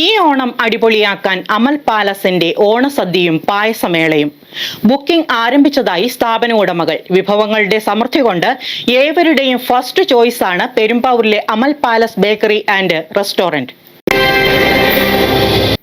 ഈ ഓണം അടിപൊളിയാക്കാൻ അമൽ പാലസിന്റെ ഓണസദ്യയും പായസമേളയും ബുക്കിംഗ് ആരംഭിച്ചതായി സ്ഥാപന ഉടമകൾ. വിഭവങ്ങളുടെ സമൃദ്ധി കൊണ്ട് ഏവരുടെയും ഫസ്റ്റ് ചോയ്സാണ് പെരുമ്പാവൂരിലെ Amal palace bakery and restaurant.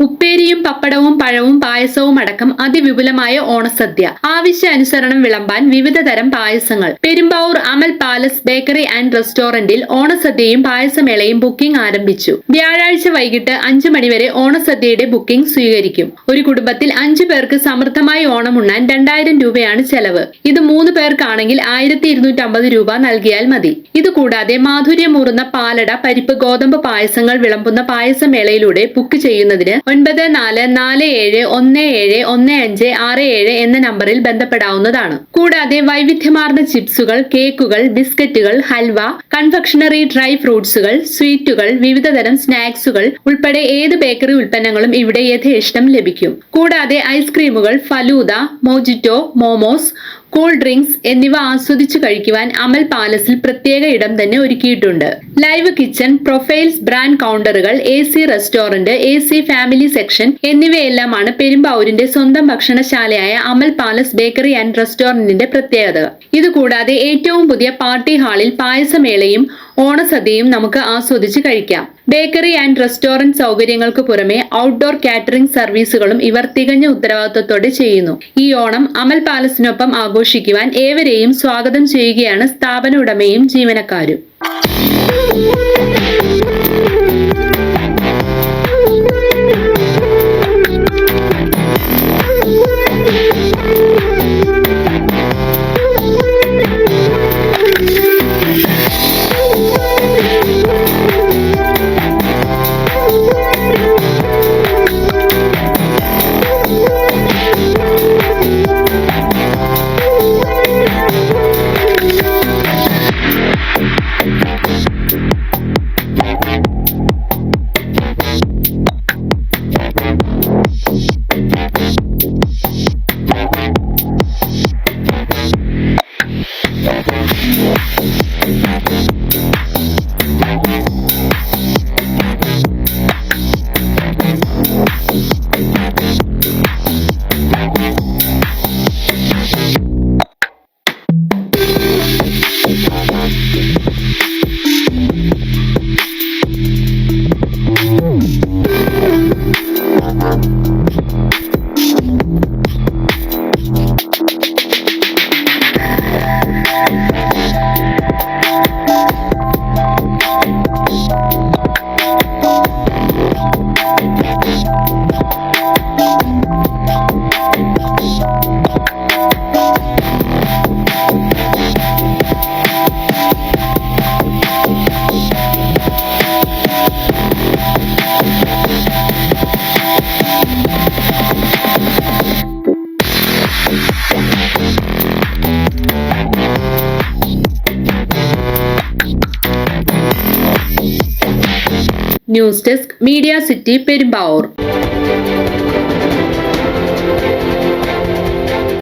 ഉപ്പേരിയും പപ്പടവും പഴവും പായസവും അടക്കം അതിവിപുലമായ ഓണസദ്യ. ആവശ്യാനുസരണം വിളമ്പാൻ വിവിധ തരം പായസങ്ങൾ. പെരുമ്പാവൂർ അമൽ പാലസ് ബേക്കറി ആൻഡ് റെസ്റ്റോറന്റിൽ ഓണസദ്യയും പായസമേളയും ബുക്കിംഗ് ആരംഭിച്ചു. വ്യാഴാഴ്ച വൈകിട്ട് 5 മണിവരെ ഓണസദ്യയുടെ ബുക്കിംഗ് സ്വീകരിക്കും. ഒരു കുടുംബത്തിൽ 5 പേർക്ക് സമൃദ്ധമായി ഓണമുണ്ണാൻ 2000 രൂപയാണ് ചെലവ്. ഇത് 3 പേർക്കാണെങ്കിൽ 1250 രൂപ നൽകിയാൽ മതി. ഇതുകൂടാതെ മാധുര്യമൂറുന്ന പാലട, പരിപ്പ്, ഗോതമ്പ് പായസങ്ങൾ വിളമ്പുന്ന പായസമേളയിലൂടെ ബുക്ക് ചെയ്യുന്നതിന് 9447171567 എന്ന നമ്പറിൽ ബന്ധപ്പെടാവുന്നതാണ്. കൂടാതെ വൈവിധ്യമാർന്ന ചിപ്സുകൾ, കേക്കുകൾ, ബിസ്ക്കറ്റുകൾ, ഹൽവ, കൺഫെക്ഷണറി ഡ്രൈ ഫ്രൂട്ട്സുകൾ, സ്വീറ്റുകൾ, വിവിധതരം സ്നാക്സുകൾ ഉൾപ്പെടെ ഏത് ബേക്കറി ഉൽപ്പന്നങ്ങളും ഇവിടെ യഥേഷ്ടം ലഭിക്കും. കൂടാതെ ഐസ്ക്രീമുകൾ, falooda, mojito, momos, cool drinks എന്നിവ ആസ്വദിച്ചു കഴിക്കുവാൻ അമൽ പാലസിൽ പ്രത്യേക ഇടം തന്നെ ഒരുക്കിയിട്ടുണ്ട്. ലൈവ് കിച്ചൺ, പ്രൊഫൈൽസ്, ബ്രാൻഡ് കൗണ്ടറുകൾ, AC restaurant, AC family section എന്നിവയെല്ലാമാണ് പെരുമ്പാവൂരിന്റെ സ്വന്തം ഭക്ഷണശാലയായ അമൽ പാലസ് ബേക്കറി ആൻഡ് റെസ്റ്റോറന്റിന്റെ പ്രത്യേകത. ഇതുകൂടാതെ ഏറ്റവും പുതിയ പാർട്ടി ഹാളിൽ പായസമേളയും ഓണസദ്യയും നമുക്ക് ആസ്വദിച്ച് കഴിക്കാം. ബേക്കറി ആൻഡ് റെസ്റ്റോറന്റ് സൗകര്യങ്ങൾക്ക് പുറമെ ഔട്ട്ഡോർ കാറ്ററിംഗ് സർവീസുകളും ഇവർ തികഞ്ഞ ഉത്തരവാദിത്വത്തോടെ ചെയ്യുന്നു. ഈ ഓണം അമൽ പാലസിനൊപ്പം ആഘോഷിക്കുവാൻ ഏവരെയും സ്വാഗതം ചെയ്യുകയാണ് സ്ഥാപന ഉടമയും ജീവനക്കാരും. News desk, media city, Perumbavoor.